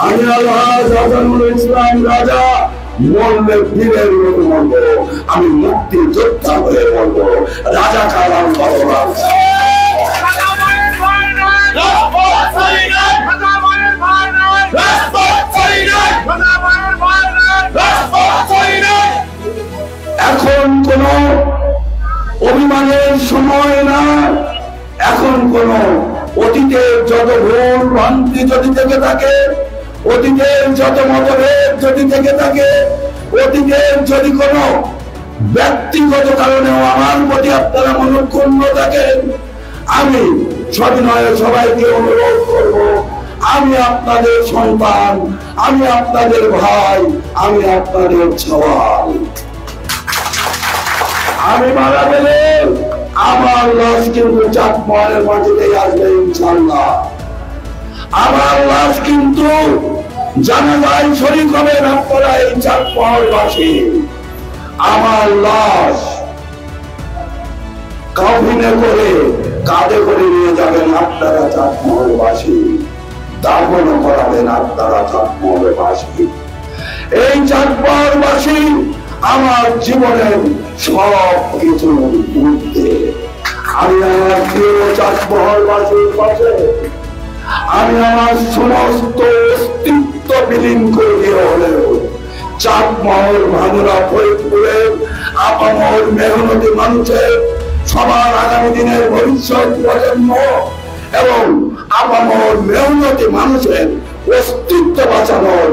আমি আলহাজ হাসানুল ইসলাম রাজা মরলে বীরের মতো মরবো, আমি মুক্তি যোদ্ধা হয়ে বলবো রাজা কালাম ভগবান। এখন কোন অভিমানের সময় না, এখন কোন অতীতের যত ভুল ভ্রান্তি যদি থেকে থাকে, অতীতের যত মতভেদ যদি থেকে থাকে, অতীতের যদি কোন ব্যক্তিগত কারণেও আমার প্রতি আপনারা মনক্ষুণ্ণ থাকেন, আমি সবিনয়ে সবাইকে অনুরোধ করব, আমি আপনাদের সন্তান, আমি আপনাদের ভাই, আমি আপনাদের সওয়াল। আমি মারা গেলে আমার লাশ কিন্তু চাঁদমারের মাটিতেই আসবে ইনশাআল্লাহ। আমার লাশ কিন্তু জানাজায় শরীক হবেন আপনারা এই চাঁদমারবাসী। আমার লাশ কাফিনে করে কাঁধে করে নিয়ে যাবেন আপনারা চাঁদমারবাসী, দাফন করাবেন আপনারা চাঁদমারবাসী। এই চাঁদমারবাসী আমার জীবনের সব কিছু ঊর্ধ্বে। আমি আমার প্রিয় চাঁদমারবাসীর পাশে আমি আমার সমস্ত অস্তিত্ব বিলীন করে দিয়ে হলেও চাঁদমার ভাঙুরা ফরিদপুরের আপামর মেহনতি মানুষের সবার আগামী দিনের ভবিষ্যৎ প্রজন্ম এবং আপামর মেহনতি মানুষের অস্তিত্ব বাঁচানোর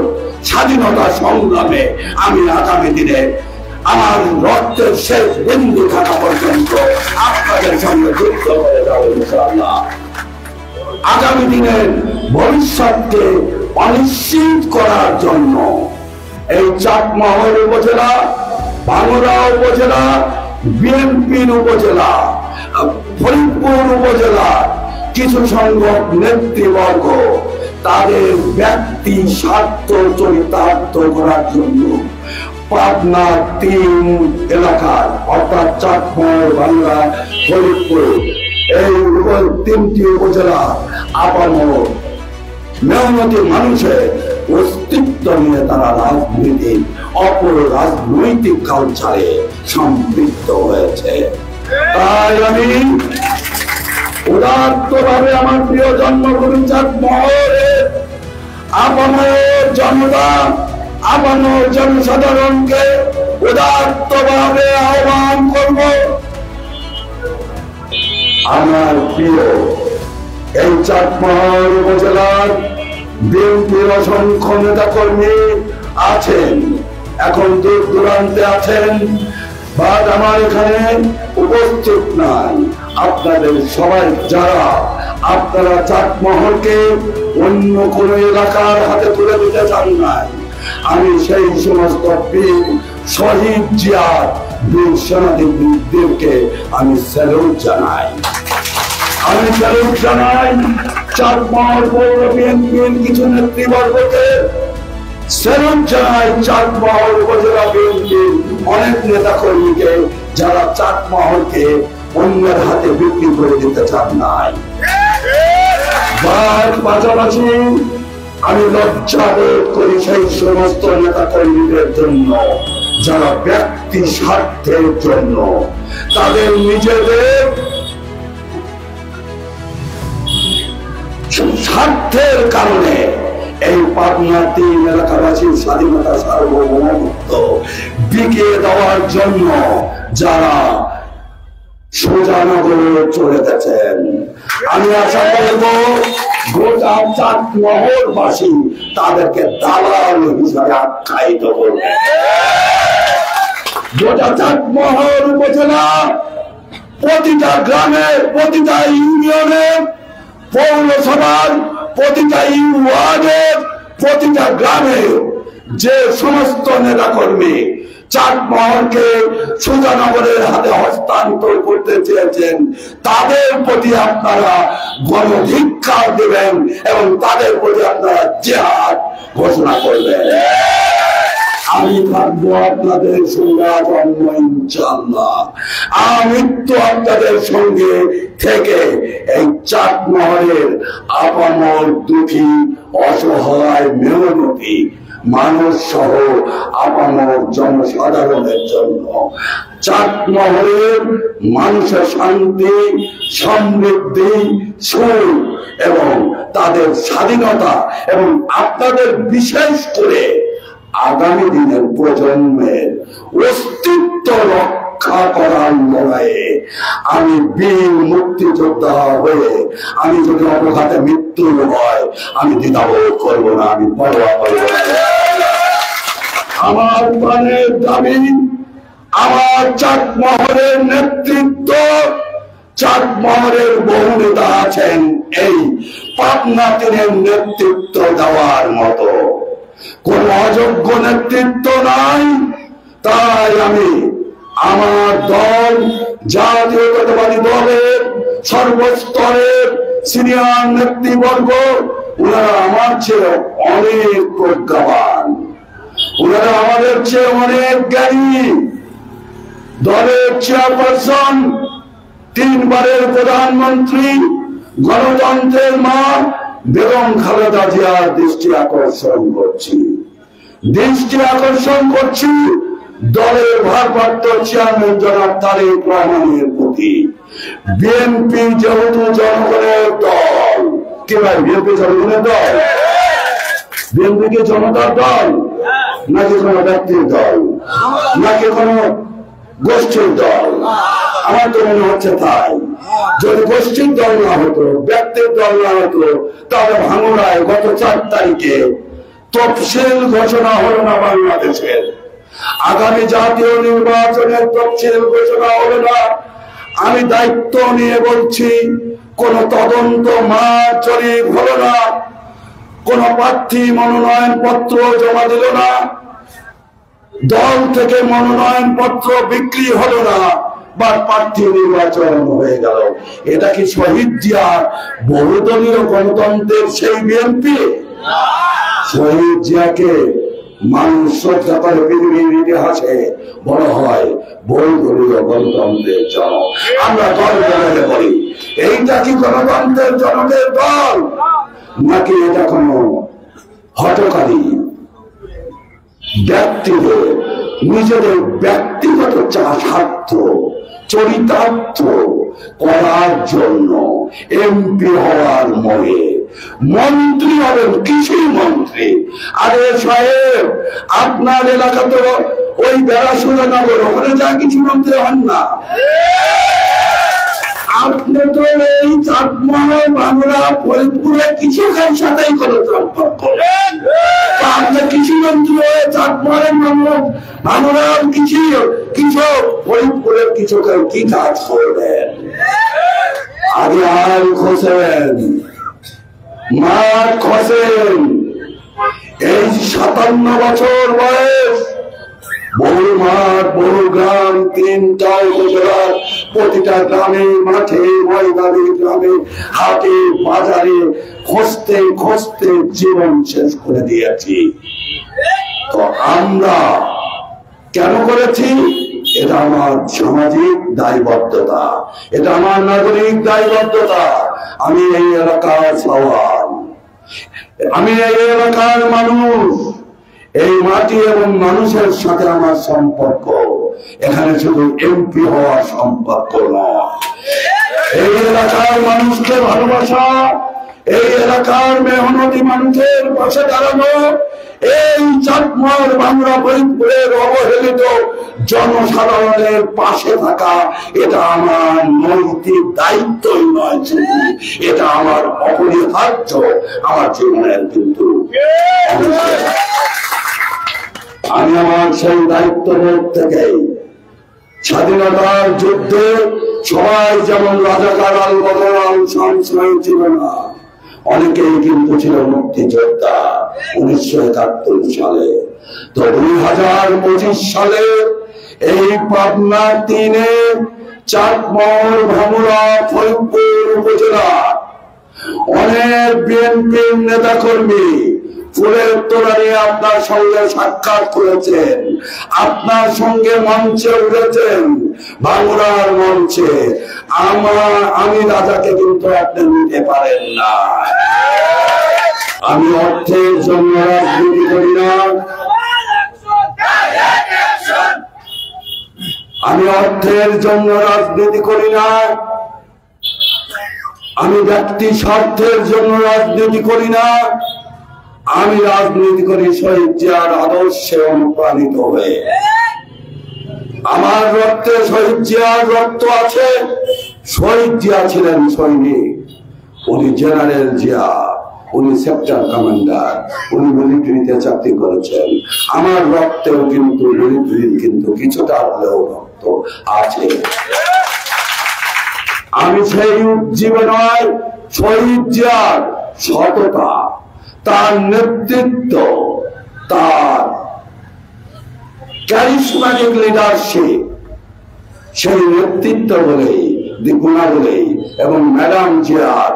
স্বাধীনতা সংগ্রামে আমি আগামী দিনে আমার রক্তের শেষ বিন্দু থাকা পর্যন্ত আপনাদের সঙ্গে যুক্ত করে যাবো ইনশাআল্লাহ। আগামী দিনের ভবিষ্যৎকে অনিশ্চিত করার জন্য এই চাটমোহর উপজেলা, ভাঙ্গুড়া উপজেলা, বিএনপির উপজেলা, ফরিদপুর উপজেলা কিছু সংখ্যক নেতৃবর্গ তাদের ব্যক্তি স্বার্থ চরিতার্থ করার জন্য পাবনা 3 এলাকার অর্থাৎ চাটমোহর, ভাঙ্গুড়া, ফরিদপুর এই 3টি উপজেলা আপামর মেহনতি মানুষের অস্তিত্ব নিয়ে তারা রাজনীতি অপর রাজনৈতিক কালচারে সম্পৃক্ত হয়েছে। তাই আমি উদাত্তভাবে আমার প্রিয় জন্মভূমি চাঁদমোহরের আপামর জনতা, আপামর জনসাধারণকে উদাত্তভাবে আহ্বান করব, আমার প্রিয় এই চাটমোহর উপজেলার বিএনপির অসংখ্য নেতা কর্মী আছেন, এখন দূর দূরান্তে আছেন, বাট আমার এখানে উপস্থিত নাই। আপনাদের সবাই যারা আপনারা চাটমোহরকে অন্য কোন এলাকার হাতে তুলে দিতে চান নাই, আমি সেই সমস্ত বীর শহীদ জিয়ার বীর সেনানীদেরকে আমি স্যালুট জানাই। আমি স্যালুট জানাই চাটমোহর পৌর বিএনপির কিছু নেতৃবর্গকে, স্যালুট জানাই চাটমোহর উপজেলা বিএনপির অনেক নেতা কর্মীকে যারা চাটমোহরকে অন্যের হাতে বিক্রি করে দিতে চান নাই। পাশাপাশি আমি লজ্জা বোধ করি সেই সমস্ত নেতা কর্মীদের জন্য যারা ব্যক্তি স্বার্থের জন্য তাদের নিজেদের স্বার্থের কারণে এই পাবনা 3 এলাকাবাসীর স্বাধীনতা সার্বভৌমত্ব বিকিয়ে দেওয়ার জন্য যারা সোজা নগরে চলে গেছেন, আমি আশা করব গোটা চাটমোহরবাসী তাদেরকে দালাল হিসাবে আখ্যায়িত করবে। গোটা চাটমোহর উপজেলা প্রতিটা গ্রামে, প্রতিটা ইউনিয়নে, পৌরসভার প্রতিটা ওয়ার্ডের প্রতিটা গ্রামে যে সমস্ত নেতা কর্মী চাটমোহরকে সুজানগরের হাতে হস্তান্তর করতে চেয়েছেন তাদের প্রতি আপনারা গণধিক্কার দেবেন এবং তাদের প্রতি আপনারা জিহাদ ঘোষণা করবেন। আমি থাকবো আপনাদের সঙ্গে আজন্ম ইনশাআল্লাহ। আমৃত্যু আপনাদের সঙ্গে থেকে এই চাটমোহরের আপামর দুঃখী অসহায় প্রতি, মানুষ সহ আপামর জনসাধারণের জন্য। চাটমোহরের মানুষের শান্তি, সমৃদ্ধি, সুখ এবং তাদের স্বাধীনতা এবং আপনাদের বিশেষ করে আগামী দিনের প্রজন্মের অস্তিত্ব রক্ষা করার লড়াইয়ে আমি বীর মুক্তিযোদ্ধা হয়ে আমি যদি অপঘাতে মৃত্যু হয় আমি দ্বিধাবোধ করবো না, আমি পরোয়া করবো না। আমার প্রাণের দাবি, আমার চাটমোহরের নেতৃত্ব, চাটমোহরের বহু নেতা আছেন এই পাবনা তিনের নেতৃত্ব দেওয়ার মতো, কোন অযোগ্য নেতৃত্ব নাই। তাই আমি আমার দল, জাতীয়তাবাদী দলের সর্বস্তরের সিনিয়র নেতৃবর্গ, ওনারা আমার চেয়ে অনেক প্রজ্ঞাবান, ওনারা আমাদের চেয়ে অনেক জ্ঞানী। দলের চেয়ারপারসন, 3 বারের প্রধানমন্ত্রী, গণতন্ত্রের মা বেগম খালেদা জিয়ার দৃষ্টি আকর্ষণ করছি দলের ভারপ্রাপ্ত চেয়ারম্যান জনাব তারেক রহমানের প্রতি। বিএনপি যেহেতু জনগণের দল, কি ভাই বিএনপি জনগণের দল? বিএনপি কি জনতার দল নাকি কোন ব্যক্তির দল নাকি কোন গোষ্ঠীর দল? আমার তো মনে হচ্ছে তাই। যদি গোষ্ঠীর দল না হতো, ব্যক্তির দল না হতো, তাহলে ভাঙড়ায় গত 4 তারিখে তফসিল ঘোষণা হলো না বাংলাদেশের। আগামী জাতীয় নির্বাচনের তফসিল ঘোষণা হলো না। আমি দায়িত্ব নিয়ে বলছি, কোন তদন্ত মাঠ জরিপ হলো না, কোন প্রার্থী মনোনয়ন পত্র জমা দিল না, দল থেকে মনোনয়ন পত্র বিক্রি হলো না, বা প্রার্থী নির্বাচন হয়ে গেল। এটা কি শহীদ জিয়ার বহুদলীয় গণতন্ত্রের সেই বিএনপি? শহীদ জিয়াকে মানুষ শ্রদ্ধা করে পৃথিবীর ইতিহাসে বড় হয় বহুদলীয় গণতন্ত্রের জনক। আমরা দল বলে বলি, এইটা কি গণতন্ত্রের জনকের দল নাকি এটা কোন হটকারী ব্যক্তিদের নিজেদের ব্যক্তিগত স্বার্থ চরিতার্থ করার জন্য এমপি হওয়ার মোহে মন্ত্রী হবেন, কৃষি মন্ত্রী? আরে সাহেব, আপনার এলাকা তো ওই বেড়াশুরা নগর, ওখানে যা কৃষি মন্ত্রী হন না। আপনি তো এই চাটমোহর বাংলা ফরিদপুরে কৃষকের সাথেই কোনো সম্পর্ক। আপনি কৃষি মন্ত্রী হয়ে চাটমোহরের বাংলার কৃষক ফরিদপুরের কৃষকের কি কাজ করবেন? আগে আল খসেন, মাঠ খসেন। এই 57 বছর বয়স, বহু মাঠ, বহু গ্রাম, 3টা উপজেলার প্রতিটা গ্রামে, মাঠে, ময়দানে, গ্রামে, হাটে, বাজারে খুঁজতে খুঁজতে জীবন শেষ করে দিয়েছি। তো আমরা কেন করেছি? এটা আমার সামাজিক দায়বদ্ধতা, এটা আমার নাগরিক দায়বদ্ধতা। আমি এই এলাকার সওয়াল, আমি এই এলাকার মানুষ, এই মাটি এবং মানুষের সাথে আমার সম্পর্ক। এখানে শুধু এমপি হওয়ার সম্পর্ক নয়, এই এলাকার মানুষকে ভালোবাসা, এই এলাকার মেহনতি মানুষের পাশে দাঁড়ানো, এই চাটমোহর বাংলা ফরিদপুরের অবহেলিত জনসাধারণের পাশে থাকা, এটা আমার নৈতিক দায়িত্বই নয়, এটা আমার অপরিহার্য, আমার জীবনের কিন্তু। আমি আমার সেই দায়িত্ববোধ থেকে স্বাধীনতার যুদ্ধে সবাই যেমন রাজাকার আল বদর আল শামস ছিল না, অনেকেই কিন্তু ছিল মুক্তিযোদ্ধা 1971 সালে। তো 2025 সালে এই পাবনা 3-এ চাটমোহর ভাঙড়া ফরিদপুর উপজেলা অনেক বিএনপির নেতা কর্মী ফুলের তোড়া নিয়ে আপনার সঙ্গে সাক্ষাৎ করেছেন, আপনার সঙ্গে মঞ্চে উঠেছেন, ভাঙড়ার মঞ্চে। আমি রাজাকে কিন্তু আপনি নিতে পারেন না। আমি অর্থের জন্য রাজনীতি করি না, আমি অর্থের জন্য রাজনীতি করি না, আমি ব্যক্তি স্বার্থের জন্য রাজনীতি করি না, আমি রাজনীতি করি শহীদ জিয়ার আদর্শে অনুপ্রাণিত হয়ে। আমার রক্তে শহীদ জিয়ার রক্ত আছে। শহীদ জিয়া ছিলেন সৈনিক, উনি জেনারেল জিয়া, উনি সেক্টর কমান্ডার, উনি মিলিটারিতে চাকরি করেছেন। আমার রক্তেও কিন্তু মিলিটারির কিন্তু কিছুটা হলেও রক্ত আছে। আমি সেই উজ্জীবে নয়, শহীদ জিয়ার সততা, তার নেতৃত্ব, তার ক্যারিসম্যাটিক লিডারশিপ, সেই নেতৃত্ব বলেই, গুণা বলেই এবং ম্যাডাম জিয়ার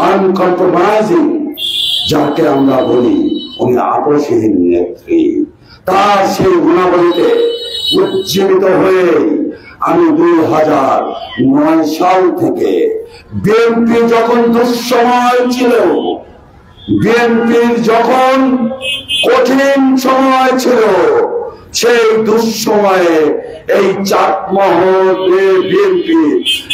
আনকম্প্রোমাইজিং, যাকে আমরা বলি উনি আপোষহীন নেত্রী, তার সেই গুণাবলীতে উজ্জীবিত হয়ে আমি 2009 সাল থেকে বিএনপি যখন দুঃসময় ছিল, বিএনপির যখন কঠিন সময় ছিল, সেই দুঃসময়ে এই চাটমোহরে বিএনপি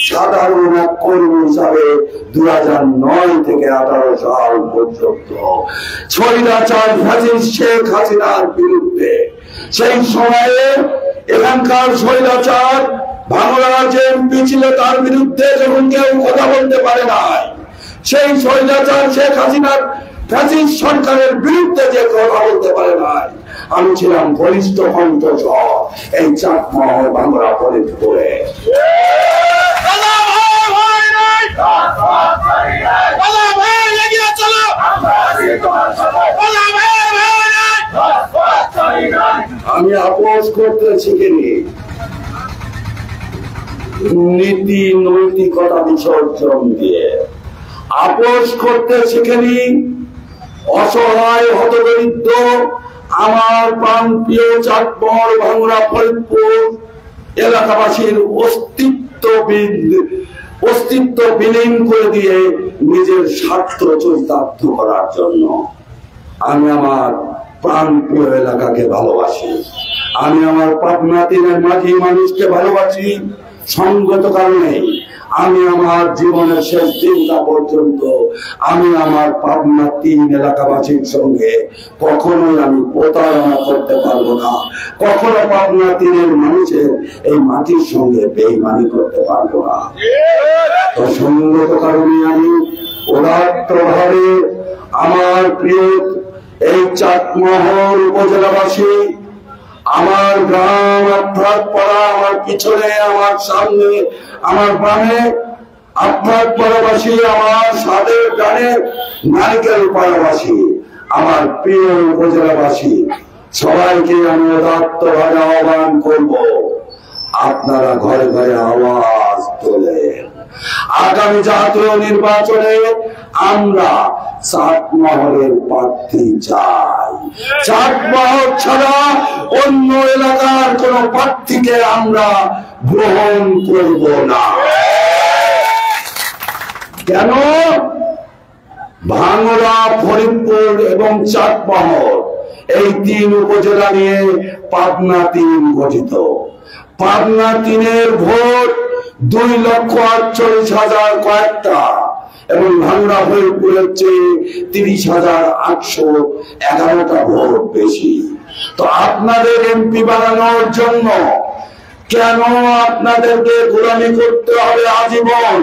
সাধারণ এক কর্মী হিসাবে 2009 থেকে 18 সাল পর্যন্ত স্বৈরাচার ফ্যাসিস্ট শেখ হাসিনার বিরুদ্ধে, সেই সময়ে এখানকার স্বৈরাচার বাংলাদেশ এমপি ছিল, তার বিরুদ্ধে যখন কেউ কথা বলতে পারে নাই, সেই স্বৈরাচার শেখ হাসিনার ফ্যাসিস্ট সরকারের বিরুদ্ধে যে কথা বলতে পারে নাই, আমি ছিলাম বলিষ্ঠ কণ্ঠস্বর এই চাটমোহর বাংলা ফরিদপুরে। আমি আপোষ করতে শিখিনি, নীতি নৈতিকতা বিসর্জন দিয়ে আপোষ করতে শিখিনি। অসহায় হতদরিদ্র আমার প্রাণপ্রিয় চাটমোহর ভাঙ্গুড়া ফরিদপুর এলাকাবাসীর অস্তিত্ব বিলীন করে দিয়ে নিজের স্বার্থ চরিতার্থ করার জন্য আমি আমার প্রাণপ্রিয় এলাকাকে ভালোবাসি, আমি আমার পাবনা তিনের মাঝি মানুষকে ভালোবাসি। সঙ্গত কারণে আমি আমার জীবনের শেষ দিনটা পর্যন্ত আমি আমার পাবনা 3 এলাকাবাসীর সঙ্গে কখনোই আমি প্রতারণা করতে পারবো না, কখনো পাবনা 3 মানুষের এই মাটির সঙ্গে বেইমানি করতে পারবো না। তো সঙ্গত কারণে আমি উদাত্তভাবে আমার প্রিয় এই চাটমোহর উপজেলাবাসী, আমার গ্রাম আফ্রাদ পাড়া, আমার পিছনে, আমার সামনে, আমার গ্রামে আফ্রাদ পাড়াবাসী, আমার সাদের ডানে নারিকেল পাড়াবাসী, আমার প্রিয় উপজেলাবাসী, সবাইকে আমি উদাত্তভাবে আহ্বান করব, আপনারা ঘরে ঘরে আওয়াজ তোলেন। আগামী জাতীয় নির্বাচনে আমরা চাটমোহরের প্রার্থী চাই। চাটমোহর ছাড়া অন্য এলাকার কোন প্রার্থীকে আমরা গ্রহণ করব না। কেন? ভাঙ্গুড়া, ফরিদপুর এবং চাটমোহর এই 3 উপজেলা নিয়ে পাবনা 3 গঠিত। পাবনা 3-এর ভোট 2,48,000 কয়েকটা এবং ভাঙ্গুড়া ফরিদপুরের চেয়ে 30,811টা ভোট বেশি। তো আপনাদের এমপি বানানোর জন্য কেন আপনাদেরকে গোলামি করতে হবে আজীবন?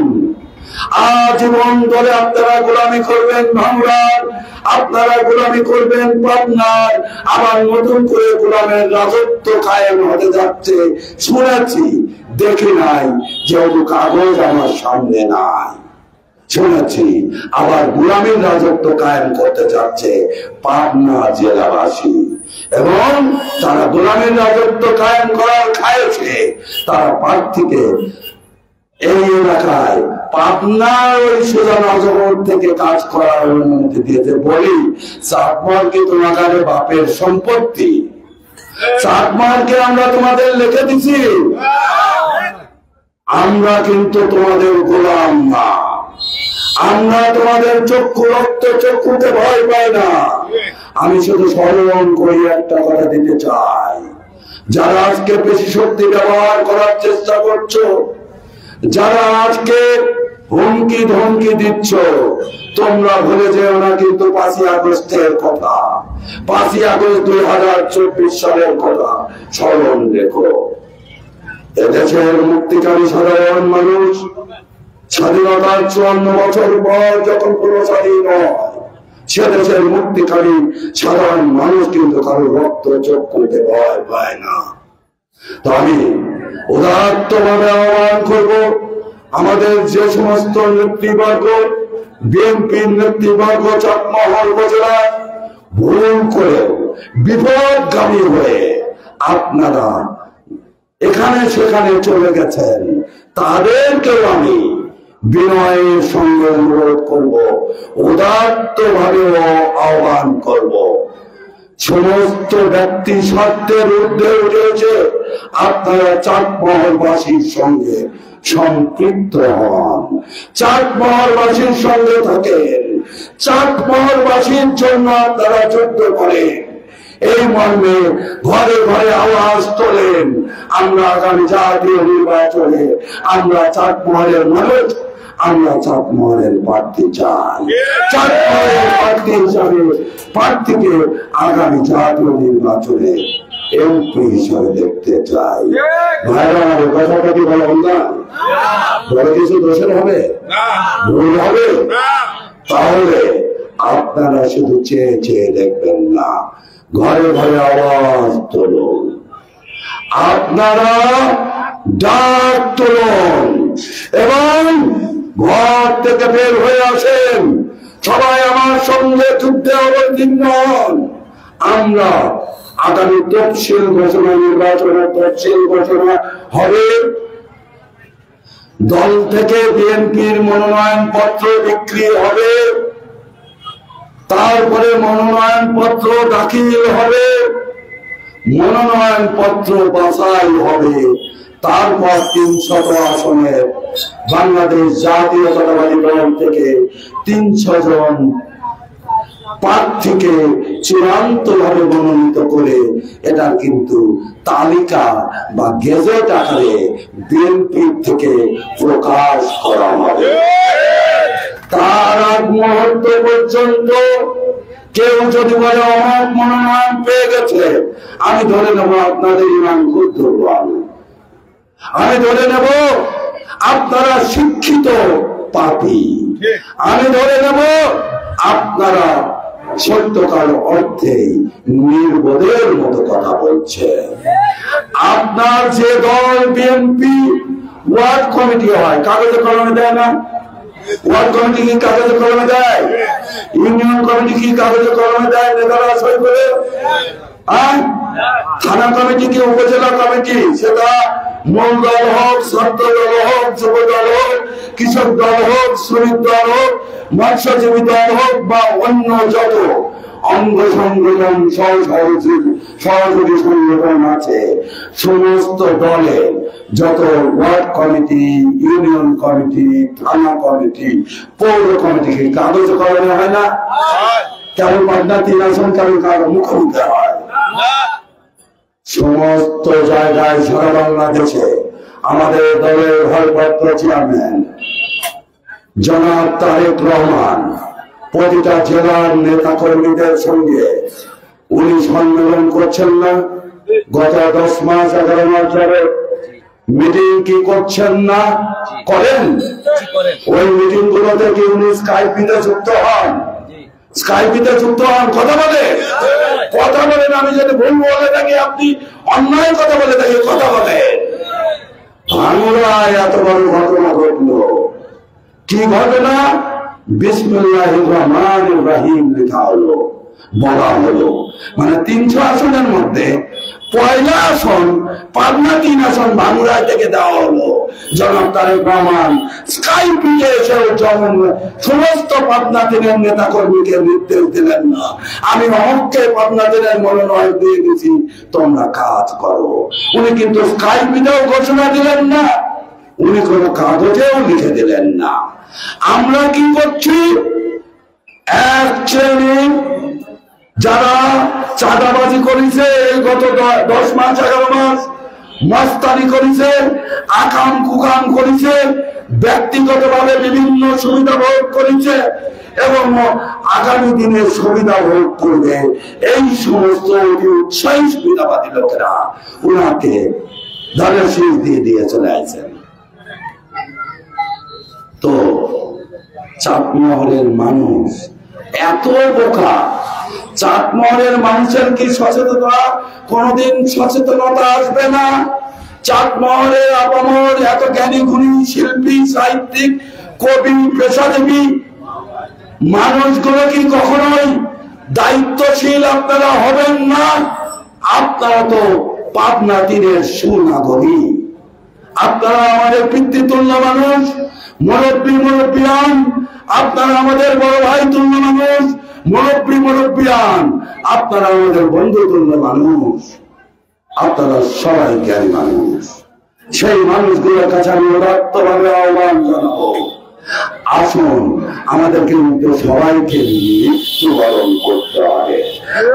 আজীবন ধরে আপনারা গোলামি করবেন ভাঙ্গুড়ার, আপনারা গোলামি করবেন পাবনার, আবার নতুন করে গোলামের রাজত্ব কায়েম হতে যাচ্ছে শুনেছি, দেখি নাই, যেহেতু কাগজ আমার সামনে নাই। শুনেছি আবার গোলামীর রাজত্ব কায়েম করতে যাচ্ছে পাবনা জেলাবাসী, এবং তারা গোলামীর রাজত্ব কায়েম করার খায়েছে তারা প্রার্থীকে এই এলাকায় পাবনার ওই সুজানগর থেকে কাজ করার অনুমতি দিয়েছে। বলি, চাটমোহরকে তোমাদের বাপের সম্পত্তি, চাটমোহরকে আমরা তোমাদের লিখে দিছি, আমরা কিন্তু তোমাদের গোলাম না, আমরা তোমাদের চক্ষু রক্ষা রক্ত চক্ষুতে ভয় পায় না। আমি শুধু স্মরণ করে একটা কথা দিতে চাই, যারা আজকে বেশি শক্তি ব্যবহার করার চেষ্টা করছো, যারা আজকে হুমকি ধমকি দিচ্ছ, তোমরা ভুলে যেও না কিন্তু 5ই আগস্টের কথা, 5ই আগস্ট 2024 সালের কথা স্মরণ রেখো। এদেশের মুক্তিকামী সাধারণ মানুষ স্বাধীনতার 54 বছর পর যখন পুরো স্বাধীন হয়, সে দেশের মুক্তিকামী সাধারণ মানুষ কিন্তু কারো রক্ত চক্ষুতে ভয় পায় না। তো আমি উদাত্তভাবে আহ্বান করব, আমাদের যে সমস্ত নেতৃবর্গ, বিএনপির নেতৃবর্গ চাটমোহর উপজেলায় ভুল করে বিপদগামী হয়ে আপনারা এখানে সেখানে চলে গেছেন, তাদেরকেও আমি বিনয়ের সঙ্গে অনুরোধ করব, উদাত্তভাবে আহ্বান করব, সমস্ত ব্যক্তি স্বার্থের ঊর্ধ্বে উঠেছে, আপনারা চাটমোহরবাসীর সঙ্গে সম্পৃক্ত হন, চাটমোহরবাসীর সঙ্গে থাকেন, চাটমোহরবাসীর জন্য আপনারা যুদ্ধ করেন। এই মর্মে ঘরে ঘরে আওয়াজ তোলেন, আমরা আগামী জাতীয় নির্বাচনে আমরা চাটমোহরের মানুষ, আমরা চাটমোহরের প্রার্থী চাই, চাটমোহরের প্রার্থী হিসাবে প্রার্থীকে আগামী জাতীয় নির্বাচনে এমপি হিসাবে দেখতে চাই। ভাইরা আমার কথাটা কি বললাম না? বড় কিছু দোষের হবে, ভুল হবে? তাহলে আপনারা শুধু চেয়ে চেয়ে দেখবেন না, ঘরে ঘরে আওয়াজ তুলুন, আপনারা ডাক তুলুন এবং ঘর থেকে বের হয়ে আসেন। সবাই আমার সঙ্গে যুদ্ধে অবতীর্ণ হন। আমরা আগামী তফসিল ঘোষণা, নির্বাচনের তফসিল ঘোষণা হবে, দল থেকে বিএনপির মনোনয়ন পত্র বিক্রি হবে, তারপরে মনোনয়ন পত্র দাখিল হবে, মনোনয়ন পত্র বাছাই হবে, তারপর 300 আসনের বাংলাদেশ জাতীয়তাবাদী দল থেকে 300 জন প্রার্থীকে চূড়ান্তভাবে মনোনীত করে এটা কিন্তু তালিকা বা গেজেট আকারে বিএনপি থেকে প্রকাশ করা হবে। তার আগ মুহূর্ত পর্যন্ত কেউ যদি বলে অমুক মনোনয়ন পেয়ে গেছে, আমি ধরে নেব আপনাদের ইমান খুব দুর্বল, আমি ধরে নেব আপনারা শিক্ষিত পাপী, আমি ধরে নেব আপনারা সত্যকার অর্থে নির্বোধের মতো কথা বলছে। আপনার যে দল বিএনপি, ওয়ার্ড কমিটি হয়, কাগজে কলমে দেয় না? ওয়ার্ড কমিটি কি কাগজে কলমে দেয়? ইউনিয়ন কমিটি কি কাগজে কলমে দেয় নেতারা সই করে? থানা কমিটি কি, উপজেলা কমিটি, সেটা মূল দল হোক, ছাত্র দল হোক, যুব দল হোক, কৃষক দল হোক, শ্রমিক দল হোক, মৎস্যজীবী দল হোক বা অন্য যত অঙ্গ সংগঠন সহযোগী সংগঠন আছে, সমস্ত দলে যত ওয়ার্ড কমিটি, ইউনিয়ন কমিটি, থানা কমিটি, পৌর কমিটি কি কাগজ করানো হয় না? কেমন পাটনা 3 আসন কেমন কাগজ মুখোমুখি হয়? সমস্ত জায়গায় সারা বাংলাদেশে আমাদের দলের ভারপ্রাপ্ত চেয়ারম্যান জনাব তারেক রহমান প্রতিটা জেলার নেতা কর্মীদের সঙ্গে উনি সম্মেলন করছেন না? গত 10 মাস 11 মাস ধরে মিটিং কি করছেন না? করেন। ওই মিটিং গুলোতে কি উনি স্কাইপিতে যুক্ত হন? স্কাইপিতে যুক্ত হন, কথা বলে, কথা বলেন। আমি যদি ভুল বলে থাকি, আপনি অন্যায় কথা বলে থাকি, কথা বলে। বাংলায় এত বড় ঘটনা ঘটলো, কি ঘটনা? বিসমিল্লাহির রহমানির রহিম লেখা হলো, বলা হলো, মানে 300 আসনের মধ্যে পয়লা আসন পাবনা 3 আসন বাংলায় থেকে দেওয়া হলো। জনাব তারেক রহমান স্কাইপিতে এসে সমস্ত পাবনা 3-এর নেতা কর্মীকে নির্দেশ দিলেন না, আমি অমুককে পাবনা 3-এর মনোনয়ন দিয়ে দিয়েছি, তোমরা কাজ করো। উনি কিন্তু স্কাইপিতেও ঘোষণা দিলেন না, উনি কোনো কাগজেও লিখে দিলেন না। আমরা কি করছি? এক শ্রেণী যারা চাঁদাবাজি করেছে গত 10 মাস 11 মাস, মস্তানি করেছে, আকাম কুকাম করেছে, ব্যক্তিগতভাবে বিভিন্ন সুবিধা ভোগ করেছে এবং আগামী দিনে সুবিধা ভোগ করবে, এই সমস্ত উৎসাহী সুবিধাবাদী লোকেরা ওনাকে ধানের শীষ দিয়ে চলে আসেন। তো চাটমোহরের মানুষ এত বোকা, চাটমোহরের মানুষের কি সচেতনতা? কোনদিন সচেতনতা আসবে না। চাটমোহরের আপামর এত জ্ঞানী গুণী শিল্পী, সাহিত্যিক, কবি, পেশাজীবী মানুষগুলো কি কখনোই দায়িত্বশীল আপনারা হবেন না? আপনারা তো পাবনা তীরের সুনাগরিক, আপনারা আমাদের পিতৃতুল্য মানুষ, মুরব্বিয়ান, আপনারা আমাদের বড় ভাই তুল্য মানুষ, মুরব্বিয়ান, আপনারা আমাদের বন্ধু তুল্য মানুষ, আপনারা সবাই জ্ঞানী মানুষ। সেই মানুষগুলোর কাছে আমি উদাত্তভাবে আহ্বান জানাবো, আসুন আমাদের কিন্তু সবাইকে মৃত্যুবরণ করতে হবে।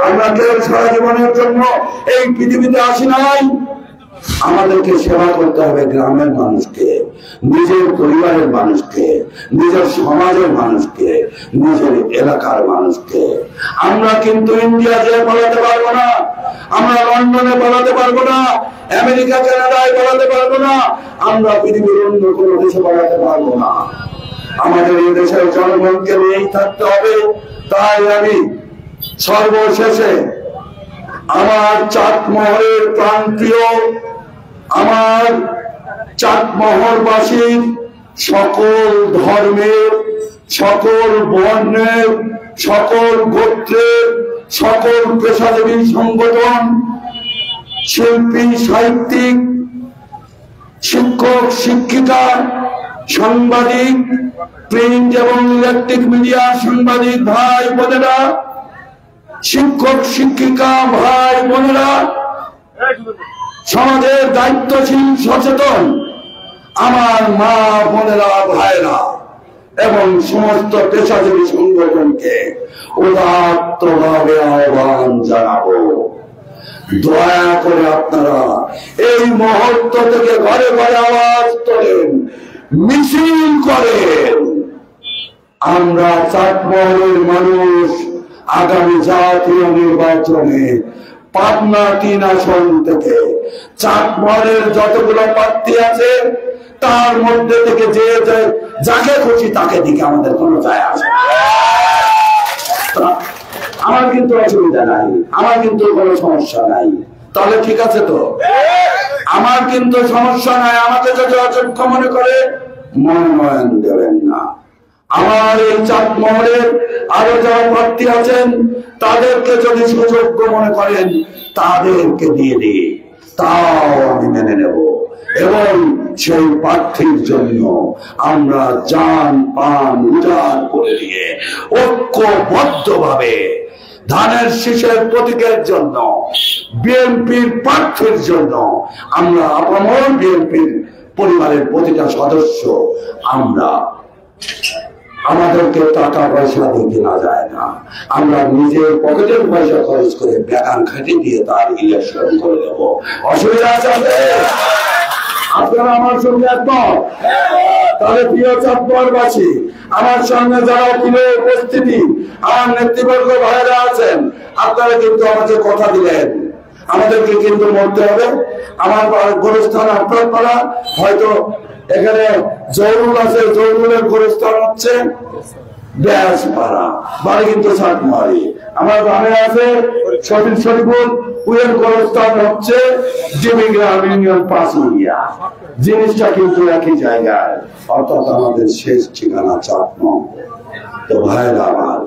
আমরা কেউ সারা জীবনের জন্য এই পৃথিবীতে আসি নাই। আমাদেরকে সেবা করতে হবে গ্রামের মানুষকে, নিজের পরিবারের মানুষকে, নিজের সমাজের মানুষকে, নিজের এলাকার মানুষকে। আমরা কিন্তু ইন্ডিয়া যে পালাতে পারবো না, আমরা লন্ডনে পালাতে পারবো না, আমেরিকা কানাডায় পালাতে পারবো না, আমরা পৃথিবীর অন্য কোনো দেশে পালাতে পারবো না। আমাদের এই দেশের জনগণকে নিয়েই থাকতে হবে। তাই আমি সর্বশেষে আমার চাটমোহরের প্রান্তীয়, আমার চাটমোহরবাসীর সকল ধর্মের, সকল বর্ণের, সকল গোত্রের, সকল পেশাজীবী সংগঠন, শিল্পী, সাহিত্যিক, শিক্ষক, শিক্ষিকা, সাংবাদিক, প্রিন্ট এবং ইলেকট্রিক মিডিয়া সাংবাদিক ভাই বোনেরা, শিক্ষক শিক্ষিকা ভাই বোনেরা, সমাজের দায়িত্বশীল সচেতন আমার মা বোনেরা ভাইরা এবং সমস্ত পেশাজীবী সংগঠনকে উদাত্তভাবে আহ্বান জানাবো, দয়া করে আপনারা এই মুহূর্ত থেকে ঘরে ঘরে আওয়াজ তোলেন, মিছিল করেন। আমরা চাটমোহরের মানুষ আগামী জাতীয় নির্বাচনে পাবনা 3 আসন থেকে চাটমোহরের যতগুলো প্রার্থী আছে তার মধ্যে থেকে যে যাকে খুশি তাকে দিকে আমাদের কোনো যায় আসে না। আমার কিন্তু অসুবিধা নাই, আমার কিন্তু কোনো সমস্যা নাই। তাহলে ঠিক আছে তো, আমার কিন্তু সমস্যা নাই। আমাকে যদি অযোগ্য মনে করে মনোনয়ন দেবেন না। আমার এই চাটমোহরের আরো যারা প্রার্থী আছেন তাদেরকে যদি সুযোগ্য মনে করেন তাদেরকে দিয়ে দিই, তাও আমি মেনে নেব এবং সেই প্রার্থীর জন্য আমরা জান প্রাণ উজাড় করে দিয়ে ঐক্যবদ্ধভাবে ধানের শীষের প্রতীকের জন্য, বিএনপির প্রার্থীর জন্য আমরা আপামর বিএনপির পরিবারের প্রতিটা সদস্য, আমরা আমাদেরকে টাকা পয়সা দিয়ে কেনা যায় না, আমরা নিজের পকেটের পয়সা খরচ করে বেকার খাটি দিয়ে তার ইলেকশন করে দেব। অসুবিধা আছে? আপনারা আমার সঙ্গে একমত? তাহলে প্রিয় চাটমোহরবাসী, আমার সঙ্গে যারা প্রিয় উপস্থিতি, আমার নেতৃবর্গ ভাইরা আছেন, আপনারা কিন্তু আমাকে কথা দিলেন, আমাদেরকে কিন্তু মরতে হবে। আমার গোরস্থান আপনার পাড়া, হয়তো এখানে জৌরুল আছে, জৌরুলের গোরস্থান হচ্ছে ব্যাসপাড়া, বাড়ি কিন্তু চাটমোহরি। আমার গ্রামে আছে শরীফুল, উয়ের গোরস্থান হচ্ছে জিমিগ্রাম ইউনিয়ন পাঁচুরিয়া। জিনিসটা কিন্তু একই জায়গায়, অর্থাৎ আমাদের শেষ ঠিকানা চাটমোহর। তো ভাইরা আমার,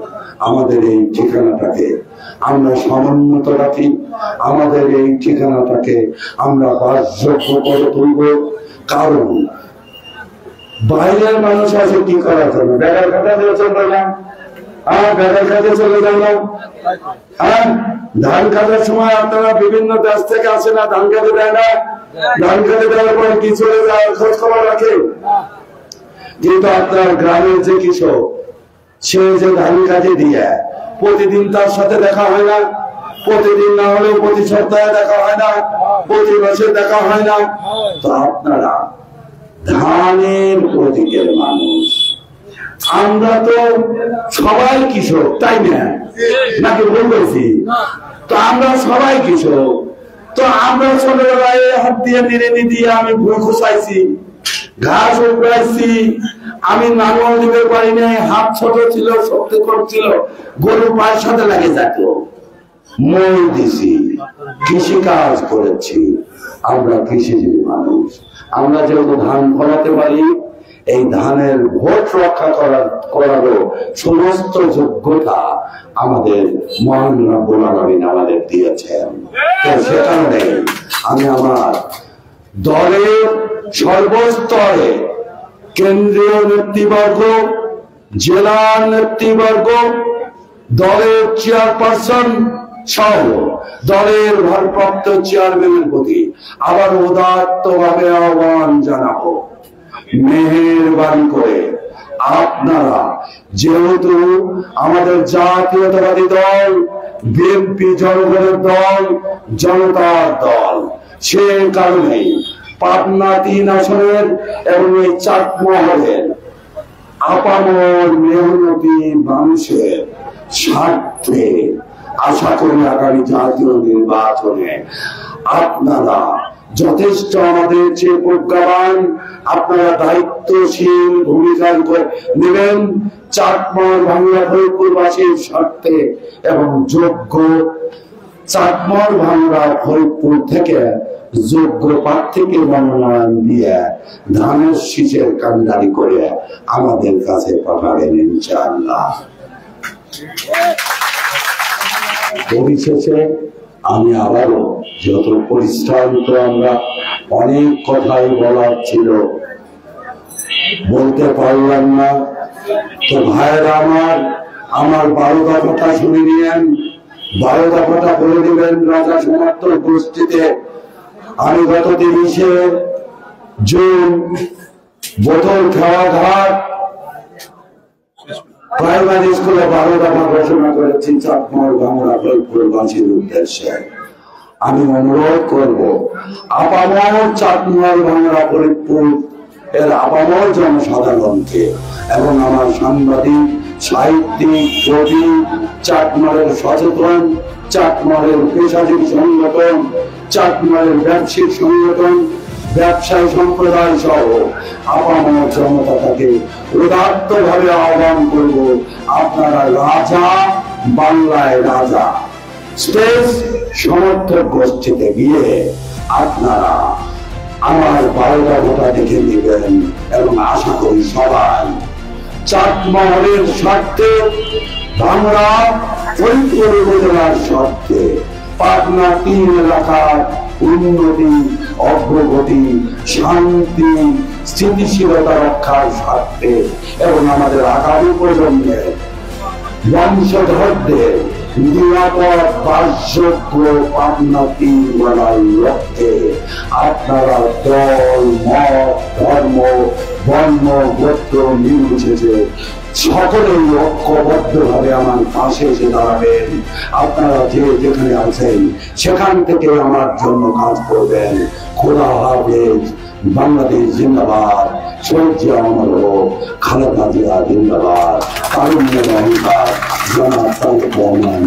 আমাদের এই ঠিকানাটাকে আমরা সমুন্নত রাখি, আমাদের এই ঠিকানাটাকে আমরা বাসযোগ্য করে তুলব। কারণ বাইরের মানুষ আছে কি করার জন্য, বেকার খাতা দিয়ে চলে গেলাম, বেকার কাজে চলে গেলাম। ধান কাটার সময় আপনারা বিভিন্ন দেশ থেকে আসে না, ধান কাটে দেয় না, ধান কাটে দেওয়ার পরে কি চলে যায় খোঁজ খবর রাখে। কিন্তু আপনার গ্রামের যে কৃষক, সে যে ধান কাজে দিয়ে প্রতিদিন তার সাথে দেখা হয় না, প্রতিদিন না হলেও প্রতি সপ্তাহে দেখা হয় না, প্রতি মাসে দেখা হয় না। তো আপনারা ধানের প্রতীকের মানুষ, আমরা তো সবাই কৃষক, তাই না? নাকি ভুল বলছি? তো আমরা সবাই কৃষক। তো আমরা ছোটবেলায় হাত দিয়ে নিড়েনি দিয়ে আমি ভুল খোসাইছি, ঘাস উপড়াইছি, আমি নাঙ্গল দিতে পারি নাই, হাত ছোট ছিল, শক্তি কম ছিল, গরু পায়ের সাথে লাগে যেত, মই দিছি, কৃষি কাজ করেছি। আমরা কৃষিজীবী মানুষ। আমরা যেহেতু ধান ফলাতে পারি, এই ধানের ভোট রক্ষা করারও সমস্ত যোগ্যতা আমাদের মহান রব্বুল আলামিন আমাদের দিয়েছেন। তো সে কারণে আমি আমার দলের সর্বস্তরে কেন্দ্রীয় নেতৃবর্গ, জেলা নেতৃবর্গ, দলের চেয়ারপারসন সহ দলের ভারপ্রাপ্ত চেয়ারম্যানের প্রতি আবার উদাত্তভাবে আহ্বান জানাবো, মেহেরবানি করে আপনারা, যেহেতু আমাদের জাতীয়তাবাদী দল বিএনপি জনগণের দল, জনতার দল, সে কারণে পাবনা 3 আসনের এবং এই চাটমহলের আপামর মেহনতি মানুষের স্বার্থে আশা করি আগামী জাতীয় নির্বাচনে আপনারা যথেষ্ট আমাদের যে প্রজ্ঞাবান, আপনারা দায়িত্বশীল ভূমিকা নেবেন চাটমহল ভাঙ্গা ফরিদপুরবাসীর স্বার্থে এবং যোগ্য চাটমহল ভাঙ্গা ফরিদপুর থেকে যোগ্য প্রার্থীকে মনোনয়ন দিয়ে ধানের শীষের কান্ডারি করে আমাদের কাছে পাঠাবেন ইনশাআল্লাহ। পরিশেষে আমি আবারও, যত পরিশ্রান্ত আমরা, অনেক কথাই বলার ছিল, বলতে পারলাম না। তো ভাইয়েরা আমার 12 দফাটা শুনে নিয়েন, 12 দফাটা বলে দিবেন রাজা সমর্থন গোষ্ঠীতে। আমি গত 30শে জুন বোতল খাওয়া ঘাট প্রাইমারি স্কুলে 12 দফা ঘোষণা করেছি চাটমহল ভাঙ্গা ফরিদপুরবাসীর উদ্দেশ্যে। আমি অনুরোধ করব, আপামর চাটমহল ভাঙ্গা ফরিদপুর এর আপামর জনসাধারণকে এবং আমার সাংবাদিক, সাহিত্যিক, কবি, চাটমহলের সচেতন, চাটমহলের পেশাজীবী সংগঠন, চাটমহলের ব্যবসায়িক সংগঠন, ব্যবসায়ী সম্প্রদায় সহ আপামর জনতাকে উদাত্ত ভাবে আহ্বান করব, আপনারা রাজা, বাংলায় রাজা স্টেজ সমর্থক গোষ্ঠীতে গিয়ে আপনারা আমার 12 দফা দেখে নেবেন এবং আশা করি সবাই চাটমহলের স্বার্থে, ভাঙ্গা ফরিদপুর উপজেলার স্বার্থে, পাবনা 3 এলাকার উন্নতি, অগ্রগতি, শান্তি, স্থিতিশীলতা রক্ষার স্বার্থে এবং আমাদের আগামী প্রজন্মের বংশধরদের নিরাপদ বাসযোগ্য পাবনা 3 বলার লক্ষ্যে আপনারা দল, মত, ধর্ম, বর্ণ, গোত্র নির্বিশেষে সকলেই ঐক্যবদ্ধ ভাবে আমার পাশে এসে দাঁড়াবেন। আপনারা যে যেখানে আছেন সেখান থেকে আমার জন্য কাজ করবেন। খোদা হাফেজ। বাংলাদেশ জিন্দাবাদ। শহীদ জিয়া অমর হোক। খালেদা জিয়া জিন্দাবাদ। তারুণ্যের অহংকার। জনাব তারেক রহমান।